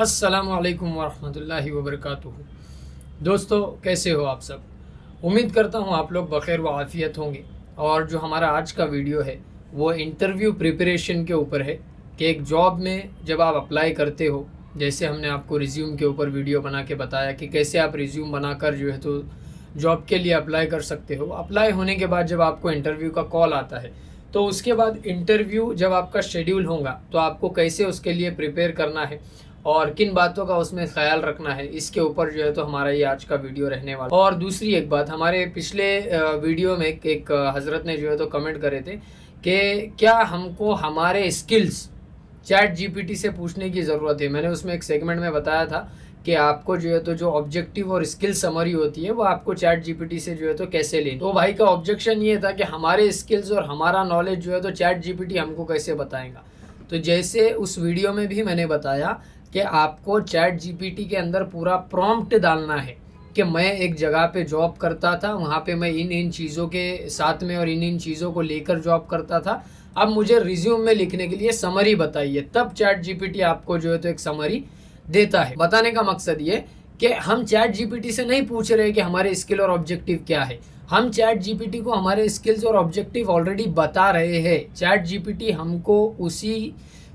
अस्सलामु अलैकुम वरहमतुल्लाहि वबरकातुहू। दोस्तों, कैसे हो आप सब? उम्मीद करता हूँ आप लोग बखैर व आफ़ियत होंगे। और जो हमारा आज का वीडियो है वो इंटरव्यू प्रिपरेशन के ऊपर है कि एक जॉब में जब आप अप्लाई करते हो, जैसे हमने आपको रिज्यूम के ऊपर वीडियो बना के बताया कि कैसे आप रिज्यूम बनाकर जो है तो जॉब के लिए अप्लाई कर सकते हो। अप्लाई होने के बाद जब आपको इंटरव्यू का कॉल आता है तो उसके बाद इंटरव्यू जब आपका शेड्यूल होगा तो आपको कैसे उसके लिए प्रिपेयर करना है और किन बातों का उसमें ख्याल रखना है, इसके ऊपर जो है तो हमारा ये आज का वीडियो रहने वाला। और दूसरी एक बात, हमारे पिछले वीडियो में एक हज़रत ने जो है तो कमेंट करे थे कि क्या हमको हमारे स्किल्स चैट जीपीटी से पूछने की ज़रूरत है। मैंने उसमें एक सेगमेंट में बताया था कि आपको जो है तो जो ऑब्जेक्टिव और स्किल समरी होती है वो आपको चैट जीपीटी से जो है तो कैसे लेनी। तो भाई का ऑब्जेक्शन ये था कि हमारे स्किल्स और हमारा नॉलेज जो है तो चैट जीपीटी हमको कैसे बताएगा। तो जैसे उस वीडियो में भी मैंने बताया कि आपको चैट जीपीटी के अंदर पूरा प्रॉम्प्ट डालना है कि मैं एक जगह पे जॉब करता था, वहाँ पे मैं इन इन चीज़ों के साथ में और इन इन चीज़ों को लेकर जॉब करता था, अब मुझे रिज्यूम में लिखने के लिए समरी बताइए। तब चैट जीपीटी आपको जो है तो एक समरी देता है। बताने का मकसद ये कि हम चैट जीपीटी से नहीं पूछ रहे कि हमारे स्किल और ऑब्जेक्टिव क्या है, हम चैट जीपीटी को हमारे स्किल्स और ऑब्जेक्टिव ऑलरेडी बता रहे हैं। चैट जीपीटी हमको उसी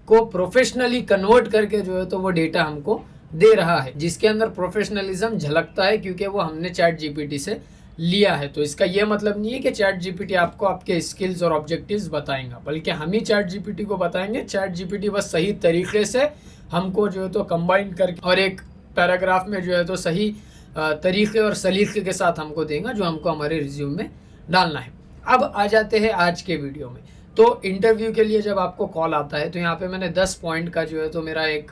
को प्रोफेशनली कन्वर्ट करके जो है तो वो डेटा हमको दे रहा है, जिसके अंदर प्रोफेशनलिज्म झलकता है क्योंकि वो हमने चैट जीपीटी से लिया है। तो इसका ये मतलब नहीं है कि चैट जीपीटी आपको आपके स्किल्स और ऑब्जेक्टिव्स बताएगा, बल्कि हम ही चैट जीपीटी को बताएंगे। चैट जीपीटी बस सही तरीके से हमको जो है तो कंबाइन करके और एक पैराग्राफ में जो है तो सही तरीके और सलीके के साथ हमको देगा जो हमको हमारे रिज्यूम में डालना है। अब आ जाते हैं आज के वीडियो में। तो इंटरव्यू के लिए जब आपको कॉल आता है तो यहाँ पे मैंने 10 पॉइंट का जो है तो मेरा एक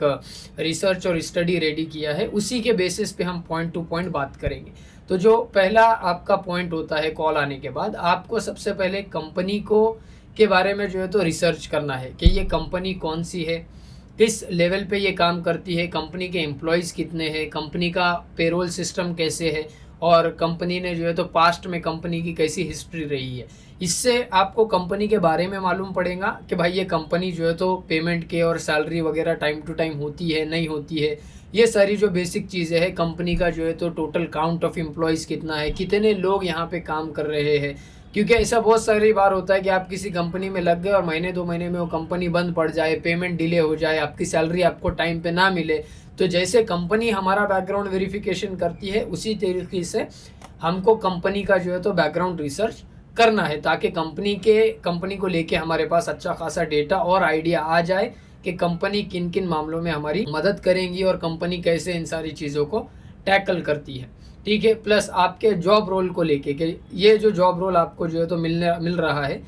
रिसर्च और स्टडी रेडी किया है, उसी के बेसिस पे हम पॉइंट टू पॉइंट बात करेंगे। तो जो पहला आपका पॉइंट होता है कॉल आने के बाद, आपको सबसे पहले कंपनी को के बारे में जो है तो रिसर्च करना है कि ये कंपनी कौन सी है, किस लेवल पे ये काम करती है, कंपनी के एम्प्लॉयज़ कितने हैं, कंपनी का पेरोल सिस्टम कैसे है और कंपनी ने जो है तो पास्ट में कंपनी की कैसी हिस्ट्री रही है। इससे आपको कंपनी के बारे में मालूम पड़ेगा कि भाई ये कंपनी जो है तो पेमेंट के और सैलरी वगैरह टाइम टू टाइम होती है नहीं होती है, ये सारी जो बेसिक चीज़ें हैं। कंपनी का जो है तो टोटल काउंट ऑफ एम्प्लॉयज़ कितना है, कितने लोग यहाँ पे काम कर रहे हैं, क्योंकि ऐसा बहुत सारी बार होता है कि आप किसी कंपनी में लग गए और महीने 2 महीने में वो कंपनी बंद पड़ जाए, पेमेंट डिले हो जाए, आपकी सैलरी आपको टाइम पे ना मिले। तो जैसे कंपनी हमारा बैकग्राउंड वेरिफिकेशन करती है, उसी तरीके से हमको कंपनी का जो है तो बैकग्राउंड रिसर्च करना है, ताकि कंपनी को लेके हमारे पास अच्छा खासा डेटा और आइडिया आ जाए कि कंपनी किन किन मामलों में हमारी मदद करेंगी और कंपनी कैसे इन सारी चीज़ों को टैकल करती है। ठीक है। प्लस आपके जॉब रोल को लेके कि ये जो जॉब रोल आपको जो है तो मिल रहा है,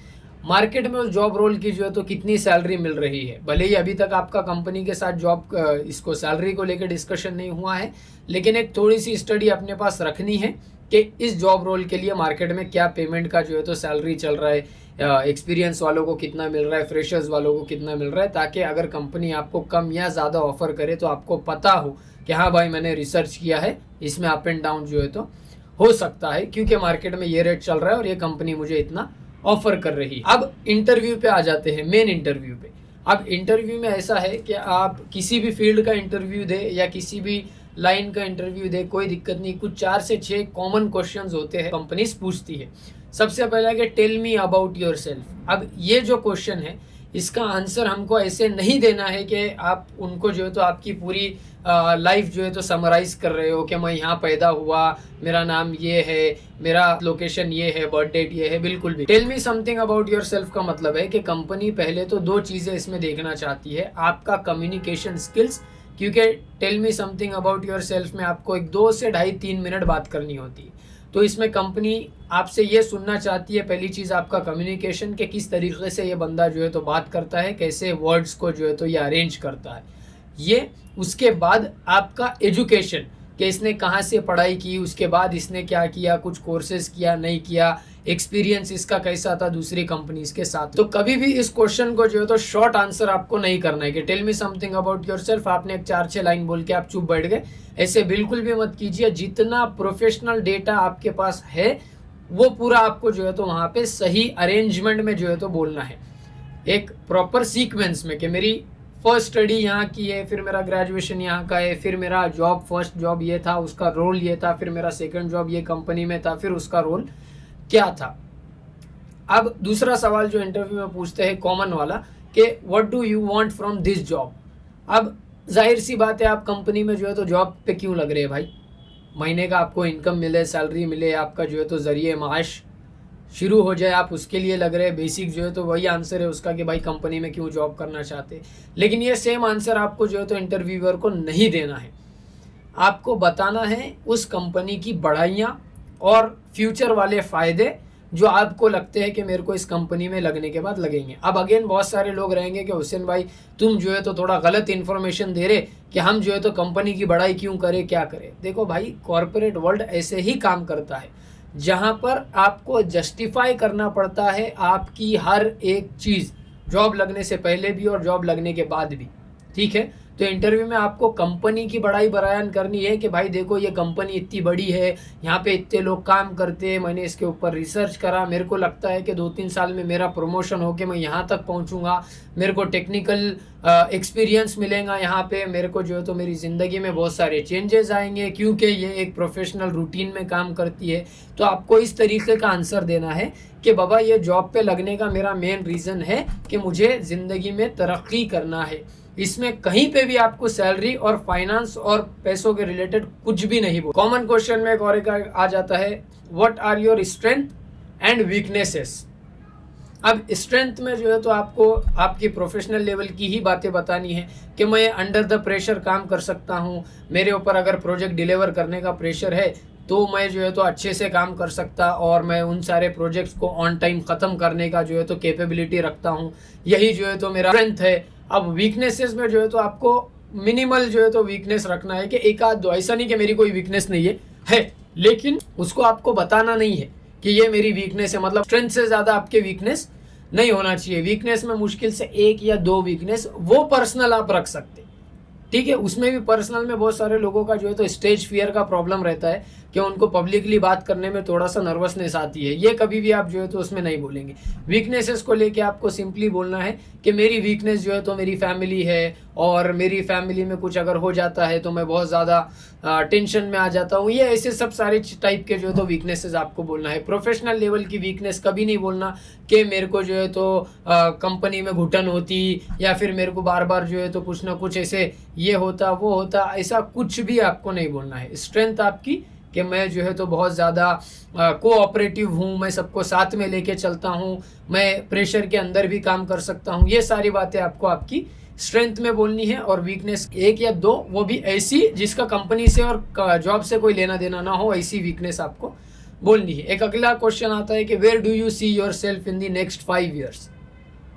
मार्केट में उस जॉब रोल की जो है तो कितनी सैलरी मिल रही है। भले ही अभी तक आपका कंपनी के साथ जॉब इसको सैलरी को लेकर डिस्कशन नहीं हुआ है, लेकिन एक थोड़ी सी स्टडी अपने पास रखनी है कि इस जॉब रोल के लिए मार्केट में क्या पेमेंट का जो है तो सैलरी चल रहा है, एक्सपीरियंस वालों को कितना मिल रहा है, फ्रेशर्स वालों को कितना मिल रहा है, ताकि अगर कंपनी आपको कम या ज़्यादा ऑफर करे तो आपको पता हो कि हाँ भाई मैंने रिसर्च किया है, इसमें अप एंड डाउन जो है तो हो सकता है, क्योंकि मार्केट में ये रेट चल रहा है और ये कंपनी मुझे इतना ऑफर कर रही है। अब इंटरव्यू पे आ जाते हैं, मेन इंटरव्यू पे। अब इंटरव्यू में ऐसा है कि आप किसी भी फील्ड का इंटरव्यू दे या किसी भी लाइन का इंटरव्यू दे, कोई दिक्कत नहीं। कुछ 4 से 6 कॉमन क्वेश्चंस होते हैं कंपनीज पूछती है। सबसे पहला है कि tell me about yourself. अब ये जो क्वेश्चन है इसका आंसर हमको ऐसे नहीं देना है कि आप उनको जो है तो आपकी पूरी लाइफ जो है तो समराइज कर रहे हो कि मैं यहाँ पैदा हुआ, मेरा नाम ये है, मेरा लोकेशन ये है, बर्थ डेट ये है। बिल्कुल भी tell me something about yourself का मतलब है कि कंपनी पहले तो 2 चीज़ें इसमें देखना चाहती है, आपका कम्युनिकेशन स्किल्स, क्योंकि tell me something about yourself में आपको एक 2 से 2.5-3 मिनट बात करनी होती है। तो इसमें कंपनी आपसे ये सुनना चाहती है, पहली चीज़ आपका कम्युनिकेशन, के किस तरीके से ये बंदा जो है तो बात करता है, कैसे वर्ड्स को जो है तो ये अरेंज करता है ये। उसके बाद आपका एजुकेशन, कि इसने कहाँ से पढ़ाई की, उसके बाद इसने क्या किया, कुछ कोर्सेज किया नहीं किया, एक्सपीरियंस इसका कैसा था दूसरी कंपनीज के साथ। तो कभी भी इस क्वेश्चन को जो है तो शॉर्ट आंसर आपको नहीं करना है कि tell me something about yourself, आपने एक 4-6 लाइन बोल के आप चुप बैठ गए, ऐसे बिल्कुल भी मत कीजिए। जितना प्रोफेशनल डेटा आपके पास है वो पूरा आपको जो है तो वहाँ पे सही अरेंजमेंट में जो है तो बोलना है, एक प्रॉपर सीक्वेंस में कि मेरी फर्स्ट स्टडी यहाँ की है, फिर मेरा ग्रेजुएशन यहाँ का है, फिर मेरा जॉब फर्स्ट जॉब ये था, उसका रोल ये था, फिर मेरा सेकंड जॉब ये कंपनी में था, फिर उसका रोल क्या था। अब दूसरा सवाल जो इंटरव्यू में पूछते हैं कॉमन वाला कि what do you want from this job. अब जाहिर सी बात है, आप कंपनी में जो है तो जॉब पे क्यों लग रहे हैं भाई, महीने का आपको इनकम मिले, सैलरी मिले, आपका जो है तो ज़रिए माश शुरू हो जाए, आप उसके लिए लग रहे हैं। बेसिक जो है तो वही आंसर है उसका कि भाई कंपनी में क्यों जॉब करना चाहते। लेकिन ये सेम आंसर आपको जो है तो इंटरव्यूअर को नहीं देना है, आपको बताना है उस कंपनी की बढ़ाइयाँ और फ्यूचर वाले फ़ायदे जो आपको लगते हैं कि मेरे को इस कंपनी में लगने के बाद लगेंगे। अब अगेन बहुत सारे लोग रहेंगे कि हुसैन भाई तुम जो है तो थोड़ा गलत इन्फॉर्मेशन दे रहे कि हम जो है तो कंपनी की बढ़ाई क्यों करें, क्या करें। देखो भाई, कॉरपोरेट वर्ल्ड ऐसे ही काम करता है जहाँ पर आपको जस्टिफाई करना पड़ता है आपकी हर एक चीज़, जॉब लगने से पहले भी और जॉब लगने के बाद भी। ठीक है, तो इंटरव्यू में आपको कंपनी की बड़ाई बयान करनी है कि भाई देखो ये कंपनी इतनी बड़ी है, यहाँ पे इतने लोग काम करते हैं, मैंने इसके ऊपर रिसर्च करा, मेरे को लगता है कि 2-3 साल में मेरा प्रमोशन होके मैं यहाँ तक पहुँचूँगा, मेरे को टेक्निकल एक्सपीरियंस मिलेगा यहाँ पे, मेरे को जो है तो मेरी ज़िंदगी में बहुत सारे चेंजेस आएंगे क्योंकि ये एक प्रोफेशनल रूटीन में काम करती है। तो आपको इस तरीके का आंसर देना है कि बाबा ये जॉब पे लगने का मेरा मेन रीज़न है कि मुझे ज़िंदगी में तरक्की करना है। इसमें कहीं पे भी आपको सैलरी और फाइनेंस और पैसों के रिलेटेड कुछ भी नहीं बोल। कॉमन क्वेश्चन में एक और एक आ जाता है, what are your strength and weaknesses. अब स्ट्रेंथ में जो है तो आपको आपकी प्रोफेशनल लेवल की ही बातें बतानी है कि मैं अंडर द प्रेशर काम कर सकता हूँ, मेरे ऊपर अगर प्रोजेक्ट डिलीवर करने का प्रेशर है तो मैं जो है तो अच्छे से काम कर सकता और मैं उन सारे प्रोजेक्ट्स को ऑन टाइम ख़त्म करने का जो है तो कैपेबिलिटी रखता हूँ, यही जो है तो मेरा स्ट्रेंथ है। अब वीकनेसेस में जो है तो आपको मिनिमल जो है तो वीकनेस रखना है कि एक आध दो, ऐसा नहीं कि मेरी कोई वीकनेस नहीं है लेकिन उसको आपको बताना नहीं है कि ये मेरी वीकनेस है। मतलब स्ट्रेंथ से ज़्यादा आपके वीकनेस नहीं होना चाहिए। वीकनेस में मुश्किल से 1 या 2 वीकनेस, वो पर्सनल आप रख सकते, ठीक है। उसमें भी पर्सनल में बहुत सारे लोगों का जो है तो स्टेज फियर का प्रॉब्लम रहता है कि उनको पब्लिकली बात करने में थोड़ा सा नर्वसनेस आती है, ये कभी भी आप जो है तो उसमें नहीं बोलेंगे। वीकनेसेस को लेके आपको सिंपली बोलना है कि मेरी वीकनेस जो है तो मेरी फैमिली है और मेरी फैमिली में कुछ अगर हो जाता है तो मैं बहुत ज़्यादा टेंशन में आ जाता हूँ। ये ऐसे सब सारे टाइप के जो है तो वीकनेसेस आपको बोलना है। प्रोफेशनल लेवल की वीकनेस कभी नहीं बोलना कि मेरे को जो है तो कंपनी में घुटन होती या फिर मेरे को बार बार जो है तो कुछ ना कुछ ऐसे ये होता वो होता, ऐसा कुछ भी आपको नहीं बोलना है। स्ट्रेंथ आपकी कि मैं जो है तो बहुत ज़्यादा कोऑपरेटिव हूँ, मैं सबको साथ में लेके चलता हूँ, मैं प्रेशर के अंदर भी काम कर सकता हूँ, ये सारी बातें आपको आपकी स्ट्रेंथ में बोलनी है। और वीकनेस 1 या 2, वो भी ऐसी जिसका कंपनी से और जॉब से कोई लेना देना ना हो, ऐसी वीकनेस आपको बोलनी है। एक अगला क्वेश्चन आता है कि where do you see yourself in the next 5 years.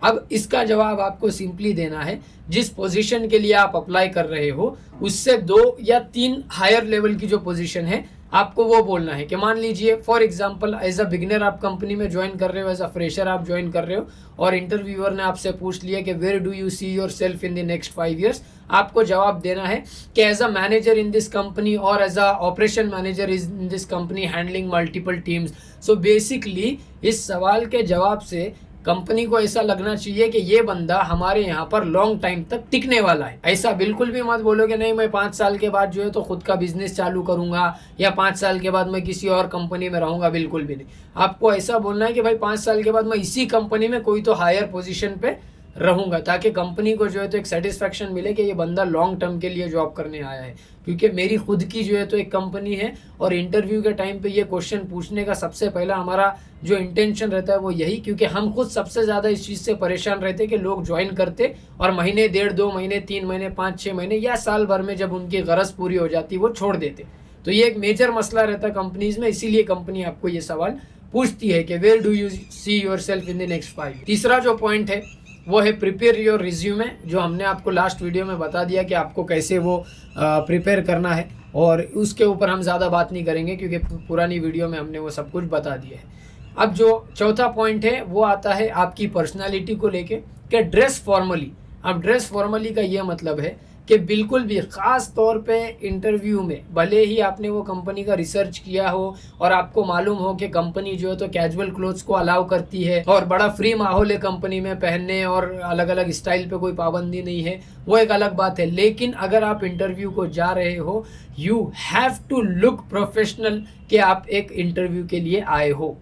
अब इसका जवाब आपको सिंपली देना है, जिस पोजीशन के लिए आप अप्लाई कर रहे हो उससे 2 या 3 हायर लेवल की जो पोजीशन है आपको वो बोलना है। कि मान लीजिए for example as a beginner आप कंपनी में ज्वाइन कर रहे हो, एज अ फ्रेशर आप ज्वाइन कर रहे हो और इंटरव्यूअर ने आपसे पूछ लिया कि where do you see yourself in the next 5 years. आपको जवाब देना है कि as a manager in this company और as a operation manager in this company handling multiple teams. So basically इस सवाल के जवाब से कंपनी को ऐसा लगना चाहिए कि ये बंदा हमारे यहाँ पर लॉन्ग टाइम तक टिकने वाला है। ऐसा बिल्कुल भी मत बोलो कि नहीं मैं 5 साल के बाद जो है तो खुद का बिजनेस चालू करूंगा या 5 साल के बाद मैं किसी और कंपनी में रहूंगा, बिल्कुल भी नहीं। आपको ऐसा बोलना है कि भाई 5 साल के बाद मैं इसी कंपनी में कोई तो हायर पोजीशन पे रहूंगा, ताकि कंपनी को जो है तो एक सेटिस्फैक्शन मिले कि ये बंदा लॉन्ग टर्म के लिए जॉब करने आया है। क्योंकि मेरी खुद की जो है तो एक कंपनी है और इंटरव्यू के टाइम पे ये क्वेश्चन पूछने का सबसे पहला हमारा जो इंटेंशन रहता है वो यही, क्योंकि हम खुद सबसे ज़्यादा इस चीज़ से परेशान रहते कि लोग ज्वाइन करते और महीने 1.5-2 महीने 3 महीने 5-6 महीने या साल भर में जब उनकी गरज पूरी हो जाती वो छोड़ देते। तो ये एक मेजर मसला रहता है कंपनीज में, इसीलिए कंपनी आपको ये सवाल पूछती है कि where do you see yourself in the next 5। तीसरा जो पॉइंट है वो है प्रिपेयर योर रिज्यूमे, जो हमने आपको लास्ट वीडियो में बता दिया कि आपको कैसे वो प्रिपेयर करना है और उसके ऊपर हम ज़्यादा बात नहीं करेंगे क्योंकि पुरानी वीडियो में हमने वो सब कुछ बता दिया है। अब जो चौथा पॉइंट है वो आता है आपकी पर्सनालिटी को लेके कि ड्रेस फॉर्मली। अब ड्रेस फॉर्मली का ये मतलब है कि बिल्कुल भी ख़ास तौर पे इंटरव्यू में भले ही आपने वो कंपनी का रिसर्च किया हो और आपको मालूम हो कि कंपनी जो है तो कैजुअल क्लोथ्स को अलाउ करती है और बड़ा फ्री माहौल है कंपनी में पहनने और अलग अलग स्टाइल पे कोई पाबंदी नहीं है, वो एक अलग बात है। लेकिन अगर आप इंटरव्यू को जा रहे हो, you have to look professional कि आप एक इंटरव्यू के लिए आए हो।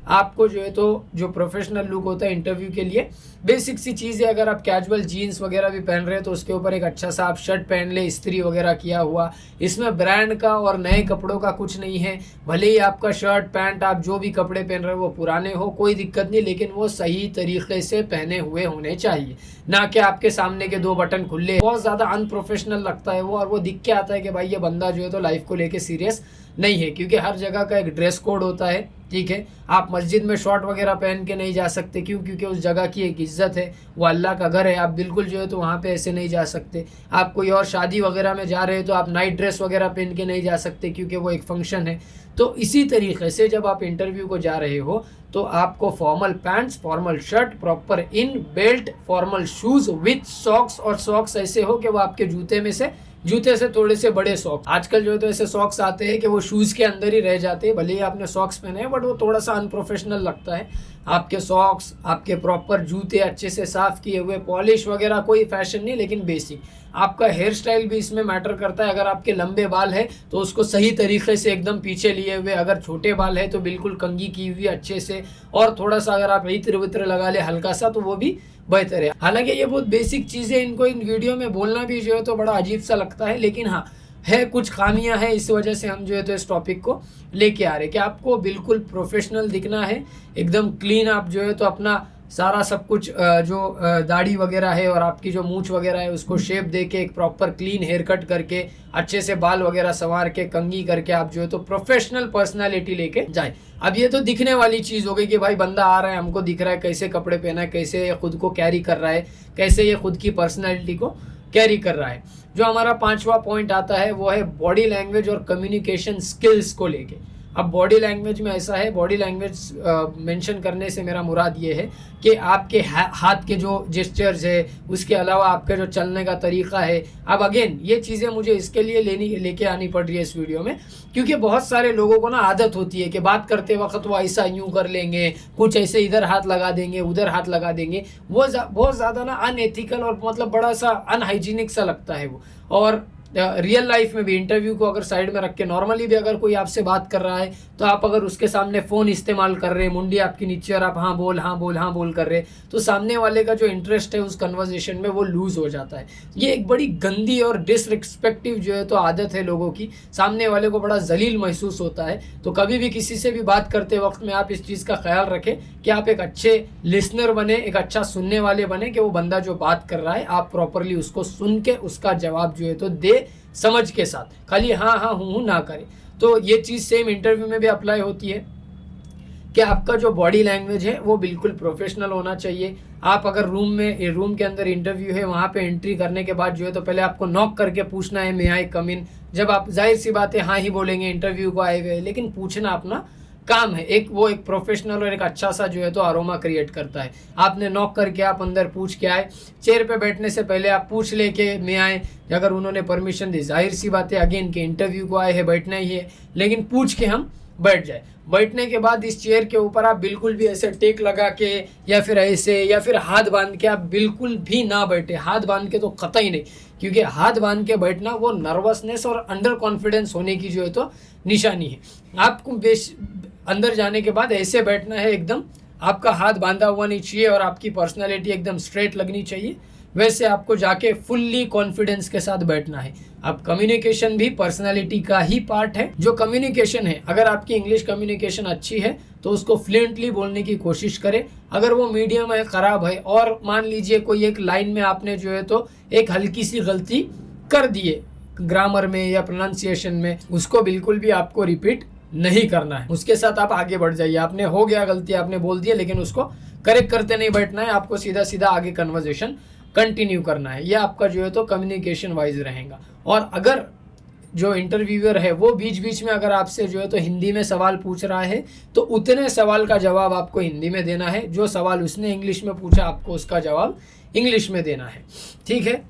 आपको जो है तो जो प्रोफेशनल लुक होता है इंटरव्यू के लिए, बेसिक सी चीज़ है। अगर आप कैजुअल जीन्स वगैरह भी पहन रहे हैं तो उसके ऊपर एक अच्छा सा आप शर्ट पहन ले, इस्त्री वगैरह किया हुआ। इसमें ब्रांड का और नए कपड़ों का कुछ नहीं है। भले ही आपका शर्ट पैंट आप जो भी कपड़े पहन रहे हो वो पुराने हो, कोई दिक्कत नहीं, लेकिन वो सही तरीके से पहने हुए होने चाहिए, ना कि आपके सामने के 2 बटन खुले। बहुत ज़्यादा अनप्रोफेशनल लगता है वो, और वो दिख के आता है कि भाई ये बंदा जो है तो लाइफ को लेके सीरियस नहीं है, क्योंकि हर जगह का एक ड्रेस कोड होता है। ठीक है, आप मस्जिद में शॉर्ट वगैरह पहन के नहीं जा सकते, क्यों? क्योंकि उस जगह की एक इज्जत है, वो अल्लाह का घर है। आप बिल्कुल जो है तो वहाँ पे ऐसे नहीं जा सकते। आप कोई और शादी वगैरह में जा रहे हो तो आप नाइट ड्रेस वगैरह पहन के नहीं जा सकते, क्योंकि वो एक फंक्शन है। तो इसी तरीके से जब आप इंटरव्यू को जा रहे हो तो आपको formal pants, formal shirt, proper in belt, formal shoes with socks, और सॉक्स ऐसे हो कि वो आपके जूते से थोड़े से बड़े सॉक्स। आजकल जो है तो ऐसे सॉक्स आते हैं कि वो शूज़ के अंदर ही रह जाते हैं, भले ही आपने सॉक्स पहने हैं, बट वो थोड़ा सा अनप्रोफेशनल लगता है। आपके सॉक्स, आपके प्रॉपर जूते अच्छे से साफ़ किए हुए, पॉलिश वगैरह कोई फैशन नहीं, लेकिन बेसिक। आपका हेयर स्टाइल भी इसमें मैटर करता है। अगर आपके लंबे बाल है तो उसको सही तरीके से एकदम पीछे लिए हुए, अगर छोटे बाल है तो बिल्कुल कंघी की हुई अच्छे से, और थोड़ा सा अगर आप इत्र वित्र लगा ले हल्का सा तो वो भी बेहतर है। हालांकि ये बहुत बेसिक चीज़ें, इनको इन वीडियो में बोलना भी जो है तो बड़ा अजीब सा लगता है, लेकिन हाँ है, कुछ खामियां हैं, इस वजह से हम जो है तो इस टॉपिक को लेके आ रहे हैं कि आपको बिल्कुल प्रोफेशनल दिखना है, एकदम क्लीन। आप जो है तो अपना सारा सब कुछ जो दाढ़ी वगैरह है और आपकी जो मूंछ वगैरह है उसको शेप दे के, एक प्रॉपर क्लीन हेयर कट करके, अच्छे से बाल वगैरह संवार के, कंघी करके आप जो है तो प्रोफेशनल पर्सनालिटी लेके जाए। अब ये तो दिखने वाली चीज़ हो गई कि भाई बंदा आ रहा है, हमको दिख रहा है कैसे कपड़े पहना है, कैसे ये खुद को कैरी कर रहा है, कैसे ये खुद की पर्सनैलिटी को कैरी कर रहा है। जो हमारा 5वां पॉइंट आता है वो है बॉडी लैंग्वेज और कम्युनिकेशन स्किल्स को लेके। अब बॉडी लैंग्वेज में ऐसा है, बॉडी लैंग्वेज मेंशन करने से मेरा मुराद ये है कि आपके हाथ के जो जेस्चर्स है, उसके अलावा आपका जो चलने का तरीका है। अब अगेन ये चीज़ें मुझे इसके लिए लेके आनी पड़ रही है इस वीडियो में, क्योंकि बहुत सारे लोगों को ना आदत होती है कि बात करते वक्त वो ऐसा यूँ कर लेंगे, कुछ ऐसे इधर हाथ लगा देंगे, उधर हाथ लगा देंगे। वो बहुत ज़्यादा ना अनएथिकल और मतलब बड़ा सा अनहाइजीनिक सा लगता है वो। और रियल लाइफ में भी इंटरव्यू को अगर साइड में रख के नॉर्मली भी अगर कोई आपसे बात कर रहा है तो आप अगर उसके सामने फ़ोन इस्तेमाल कर रहे हैं, मुंडी आपकी नीचे, और आप हाँ बोल हाँ बोल हाँ बोल कर रहे हैं, तो सामने वाले का जो इंटरेस्ट है उस कन्वर्सेशन में वो लूज़ हो जाता है। ये एक बड़ी गंदी और डिसरिस्पेक्टिव जो है तो आदत है लोगों की, सामने वाले को बड़ा जलील महसूस होता है। तो कभी भी किसी से भी बात करते वक्त में आप इस चीज़ का ख्याल रखें कि आप एक अच्छे लिसनर बने, एक अच्छा सुनने वाले बने, कि वो बंदा जो बात कर रहा है आप प्रॉपरली उसको सुन के उसका जवाब जो है तो दे समझ के साथ, खाली हाँ हाँ हूँ ना करें। तो ये चीज़ सेम इंटरव्यू में भी अप्लाई होती है कि आपका जो बॉडी लैंग्वेज है वो बिल्कुल प्रोफेशनल होना चाहिए। आप अगर रूम के अंदर इंटरव्यू है, वहाँ पे एंट्री करने के बाद जो है तो पहले आपको नॉक करके पूछना है मे आई कम इन। जब आप जाहिर सी बात है हाँ ही बोलेंगे, इंटरव्यू को आए हुए, लेकिन पूछना अपना काम है। वो एक प्रोफेशनल और एक अच्छा सा जो है तो अरोमा क्रिएट करता है। आपने नॉक करके आप अंदर पूछ के आए, चेयर पे बैठने से पहले आप पूछ ले के मैं आए, अगर उन्होंने परमिशन दी, जाहिर सी बात है अगेन के इंटरव्यू को आए हैं, बैठना ही है, लेकिन पूछ के हम बैठ जाए। बैठने के बाद इस चेयर के ऊपर आप बिल्कुल भी ऐसे टेक लगा के या फिर ऐसे या फिर हाथ बांध के आप बिल्कुल भी ना बैठे। हाथ बांध के तो कतई नहीं, क्योंकि हाथ बांध के बैठना वो नर्वसनेस और अंडर कॉन्फिडेंस होने की जो है तो निशानी है। आपको अंदर जाने के बाद ऐसे बैठना है, एकदम आपका हाथ बांधा हुआ नहीं चाहिए और आपकी पर्सनालिटी एकदम स्ट्रेट लगनी चाहिए। वैसे आपको जाके फुल्ली कॉन्फिडेंस के साथ बैठना है। अब कम्युनिकेशन भी पर्सनालिटी का ही पार्ट है। जो कम्युनिकेशन है, अगर आपकी इंग्लिश कम्युनिकेशन अच्छी है तो उसको फ्लुएंटली बोलने की कोशिश करें। अगर वो मीडियम है, ख़राब है, और मान लीजिए कोई एक लाइन में आपने जो है तो एक हल्की सी गलती कर दिए ग्रामर में या प्रोनाउंसिएशन में, उसको बिल्कुल भी आपको रिपीट नहीं करना है, उसके साथ आप आगे बढ़ जाइए। आपने हो गया गलती, आपने बोल दिया, लेकिन उसको करेक्ट करते नहीं बैठना है, आपको सीधा सीधा आगे कन्वर्सेशन कंटिन्यू करना है। यह आपका जो है तो कम्युनिकेशन वाइज रहेगा। और अगर जो इंटरव्यूअर है वो बीच बीच में अगर आपसे जो है तो हिंदी में सवाल पूछ रहा है तो उतने सवाल का जवाब आपको हिंदी में देना है। जो सवाल उसने इंग्लिश में पूछा आपको उसका जवाब इंग्लिश में देना है, ठीक है।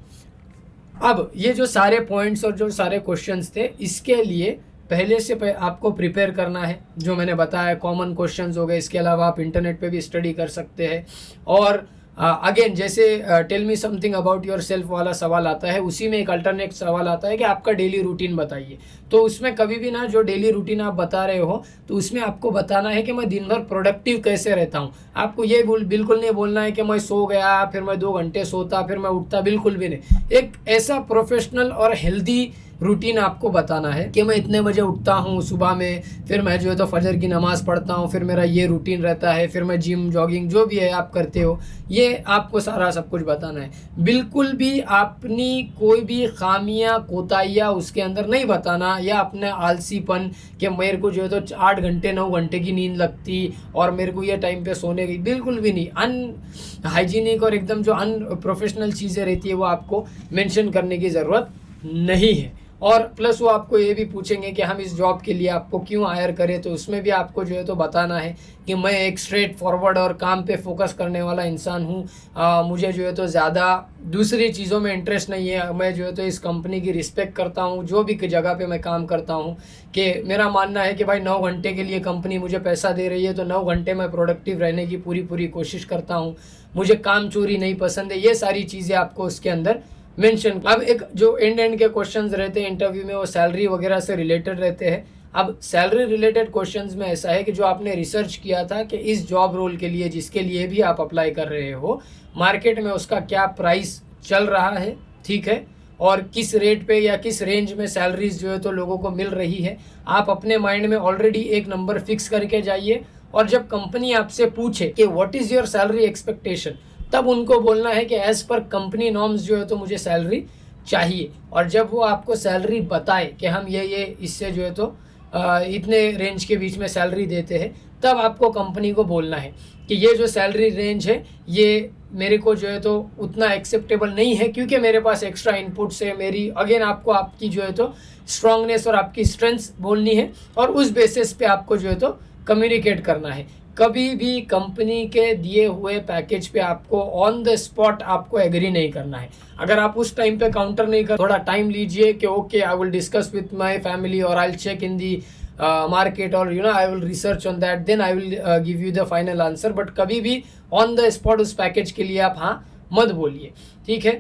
अब ये जो सारे पॉइंट्स और जो सारे क्वेश्चंस थे, इसके लिए पहले से आपको प्रिपेयर करना है। जो मैंने बताया कॉमन क्वेश्चंस हो गए, इसके अलावा आप इंटरनेट पे भी स्टडी कर सकते हैं। और अगेन जैसे tell me something about yourself वाला सवाल आता है, उसी में एक अल्टरनेट सवाल आता है कि आपका डेली रूटीन बताइए। तो उसमें कभी भी ना, जो डेली रूटीन आप बता रहे हो तो उसमें आपको बताना है कि मैं दिन भर प्रोडक्टिव कैसे रहता हूँ। आपको ये बिल्कुल नहीं बोलना है कि मैं सो गया, फिर मैं 2 घंटे सोता, फिर मैं उठता, बिल्कुल भी नहीं। एक ऐसा प्रोफेशनल और हेल्दी रूटीन आपको बताना है कि मैं इतने बजे उठता हूँ सुबह में, फिर मैं जो है तो फजर की नमाज़ पढ़ता हूँ, फिर मेरा ये रूटीन रहता है, फिर मैं जिम जॉगिंग जो भी है आप करते हो, ये आपको सारा सब कुछ बताना है। बिल्कुल भी अपनी कोई भी खामियां कोताहियाँ उसके अंदर नहीं बताना, या अपने आलसीपन कि मेरे को जो है तो 8 घंटे 9 घंटे की नींद लगती और मेरे को ये टाइम पे सोने की, बिल्कुल भी नहीं। अनहाइजीनिक और एकदम जो अनप्रोफेशनल चीज़ें रहती है वो आपको मेंशन करने की ज़रूरत नहीं है। और प्लस वो आपको ये भी पूछेंगे कि हम इस जॉब के लिए आपको क्यों हायर करें, तो उसमें भी आपको जो है तो बताना है कि मैं एक स्ट्रेट फॉरवर्ड और काम पे फोकस करने वाला इंसान हूँ। मुझे जो है तो ज़्यादा दूसरी चीज़ों में इंटरेस्ट नहीं है। मैं जो है तो इस कंपनी की रिस्पेक्ट करता हूँ, जो भी जगह पे मैं काम करता हूँ, कि मेरा मानना है कि भाई 9 घंटे के लिए कंपनी मुझे पैसा दे रही है तो 9 घंटे मैं प्रोडक्टिव रहने की पूरी कोशिश करता हूँ। मुझे काम चोरी नहीं पसंद है। ये सारी चीज़ें आपको उसके अंदर मेंशन। अब एक जो एंड के क्वेश्चंस रहते हैं इंटरव्यू में, वो सैलरी वगैरह से रिलेटेड रहते हैं। अब सैलरी रिलेटेड क्वेश्चंस में ऐसा है कि जो आपने रिसर्च किया था कि इस जॉब रोल के लिए जिसके लिए भी आप अप्लाई कर रहे हो, मार्केट में उसका क्या प्राइस चल रहा है, ठीक है, और किस रेट पे या किस रेंज में सैलरीज जो है तो लोगों को मिल रही है। आप अपने माइंड में ऑलरेडी एक नंबर फिक्स करके जाइए, और जब कंपनी आपसे पूछे कि what is your salary expectation, तब उनको बोलना है कि एज़ पर कंपनी नॉर्म्स जो है तो मुझे सैलरी चाहिए। और जब वो आपको सैलरी बताए कि हम ये इससे जो है तो इतने रेंज के बीच में सैलरी देते हैं, तब आपको कंपनी को बोलना है कि ये जो सैलरी रेंज है ये मेरे को जो है तो उतना एक्सेप्टेबल नहीं है, क्योंकि मेरे पास एक्स्ट्रा इनपुट्स है मेरी। अगेन आपको आपकी जो है तो स्ट्रांगनेस और आपकी स्ट्रेंथ्स बोलनी है, और उस बेसिस पे आपको जो है तो कम्युनिकेट करना है। कभी भी कंपनी के दिए हुए पैकेज पे आपको ऑन द स्पॉट आपको एग्री नहीं करना है। अगर आप उस टाइम पे काउंटर नहीं कर, थोड़ा टाइम लीजिए कि okay I will discuss with my family और I will check in the market और I will research on that, then I will give you the final answer. But कभी भी ऑन द स्पॉट उस package के लिए आप हाँ मत बोलिए, ठीक है।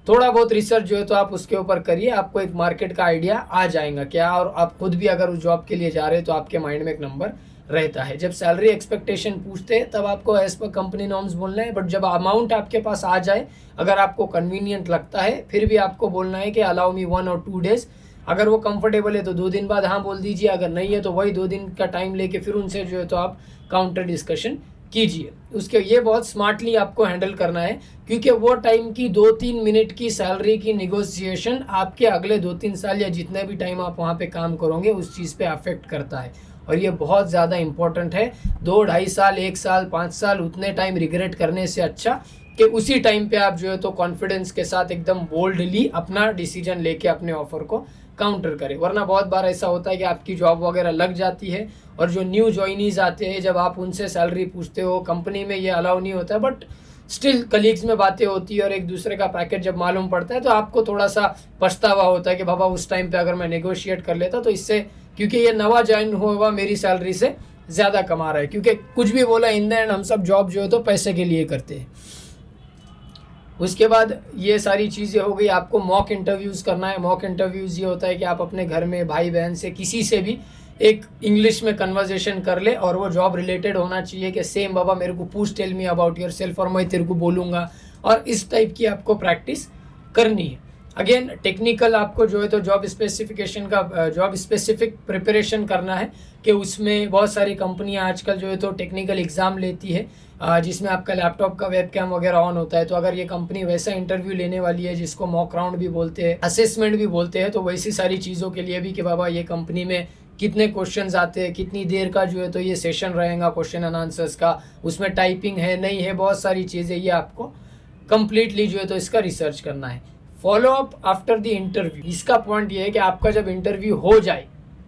थोड़ा बहुत रिसर्च जो है तो आप उसके ऊपर करिए, आपको एक मार्केट का आइडिया आ जाएगा क्या। और आप खुद भी अगर उस जॉब के लिए जा रहे हैं तो आपके माइंड में एक नंबर रहता है। जब सैलरी एक्सपेक्टेशन पूछते हैं तब आपको एज पर कंपनी नॉर्म्स बोलना है, बट जब अमाउंट आपके पास आ जाए, अगर आपको कन्वीनियंट लगता है, फिर भी आपको बोलना है कि अलाउ मी 1 और 2 डेज। अगर वो कंफर्टेबल है तो 2 दिन बाद हाँ बोल दीजिए, अगर नहीं है तो वही 2 दिन का टाइम लेके फिर उनसे जो है तो आप काउंटर डिस्कशन कीजिए। उसके ये बहुत स्मार्टली आपको हैंडल करना है, क्योंकि वो टाइम की 2-3 मिनट की सैलरी की निगोशिएशन आपके अगले 2-3 साल या जितने भी टाइम आप वहाँ पे काम करोगे उस चीज़ पे अफेक्ट करता है। और ये बहुत ज़्यादा इंपॉर्टेंट है। 2-2.5 साल, 1 साल, 5 साल उतने टाइम रिग्रेट करने से अच्छा कि उसी टाइम पे आप जो है तो कॉन्फिडेंस के साथ एकदम बोल्डली अपना डिसीजन लेके अपने ऑफर को काउंटर करें। वरना बहुत बार ऐसा होता है कि आपकी जॉब वगैरह लग जाती है और जो न्यू जॉइनीज आते हैं, जब आप उनसे सैलरी पूछते हो, कंपनी में ये अलाउ नहीं होता है, बट स्टिल कलीग्स में बातें होती है और एक दूसरे का पैकेज जब मालूम पड़ता है तो आपको थोड़ा सा पछतावा होता है कि बाबा उस टाइम पे अगर मैं नेगोशिएट कर लेता तो इससे, क्योंकि ये नवा ज्वाइन हुआ मेरी सैलरी से ज़्यादा कमा रहा है। क्योंकि कुछ भी बोला, इन द एंड हम सब जॉब जो है तो पैसे के लिए करते हैं। उसके बाद ये सारी चीज़ें हो गई। आपको मॉक इंटरव्यूज़ करना है। मॉक इंटरव्यूज़ ये होता है कि आप अपने घर में भाई बहन से किसी से भी एक इंग्लिश में कन्वर्जेशन कर ले, और वो जॉब रिलेटेड होना चाहिए कि सेम बाबा मेरे को पूछ, tell me about yourself, और मैं तेरे को बोलूँगा। और इस टाइप की आपको प्रैक्टिस करनी है। अगेन टेक्निकल आपको जो है तो जॉब स्पेसिफिकेशन का जॉब स्पेसिफिक प्रिपरेशन करना है कि उसमें बहुत सारी कंपनियां आजकल जो है तो टेक्निकल एग्ज़ाम लेती है, जिसमें आपका लैपटॉप का वेबकैम वगैरह ऑन होता है। तो अगर ये कंपनी वैसा इंटरव्यू लेने वाली है जिसको मॉक राउंड भी बोलते हैं, असेसमेंट भी बोलते हैं, तो वैसी सारी चीज़ों के लिए भी कि बाबा ये कंपनी में कितने क्वेश्चंस आते हैं, कितनी देर का जो है तो ये सेशन रहेगा क्वेश्चन एंड आंसर्स का, उसमें टाइपिंग है नहीं है, बहुत सारी चीज़ें, ये आपको कंप्लीटली जो है तो इसका रिसर्च करना है। Follow up after the interview, इसका पॉइंट ये है कि आपका जब इंटरव्यू हो जाए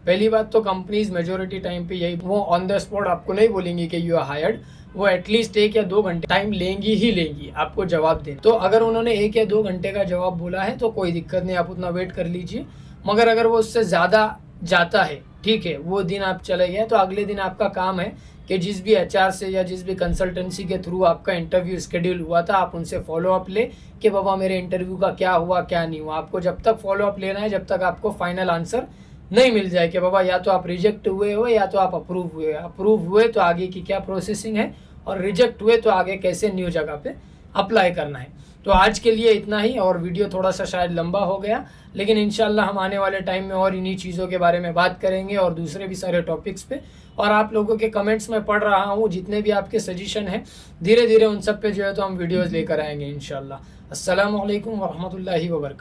पहली बात तो कंपनीज मेजोरिटी टाइम पे यही वो ऑन द स्पॉट आपको नहीं बोलेंगी कि यू आर हायर्ड, वो एटलीस्ट 1 या 2 घंटे टाइम लेंगी आपको जवाब दें। तो अगर उन्होंने 1 या 2 घंटे का जवाब बोला है तो कोई दिक्कत नहीं, आप उतना वेट कर लीजिए। मगर अगर वो उससे ज़्यादा जाता है, ठीक है, वो दिन आप चले गए, तो अगले दिन आपका काम है कि जिस भी HR से या जिस भी कंसल्टेंसी के थ्रू आपका इंटरव्यू शेड्यूल हुआ था, आप उनसे फॉलो अप ले कि बाबा मेरे इंटरव्यू का क्या हुआ क्या नहीं हुआ। आपको जब तक फॉलो अप लेना है जब तक आपको फाइनल आंसर नहीं मिल जाए कि बाबा या तो आप रिजेक्ट हुए हो या तो आप अप्रूव हुए। अप्रूव हुए तो आगे की क्या प्रोसेसिंग है, और रिजेक्ट हुए तो आगे कैसे न्यू जगह पे अप्लाई करना है। तो आज के लिए इतना ही, और वीडियो थोड़ा सा शायद लंबा हो गया, लेकिन इंशाल्लाह हम आने वाले टाइम में और इन्हीं चीज़ों के बारे में बात करेंगे और दूसरे भी सारे टॉपिक्स पे। और आप लोगों के कमेंट्स में पढ़ रहा हूँ, जितने भी आपके सजेशन हैं धीरे धीरे उन सब पे जो है तो हम वीडियोज़ लेकर आएंगे इंशाल्लाह। अस्सलामु अलैकुम वरहमतुल्लाहि वबरकातुहू।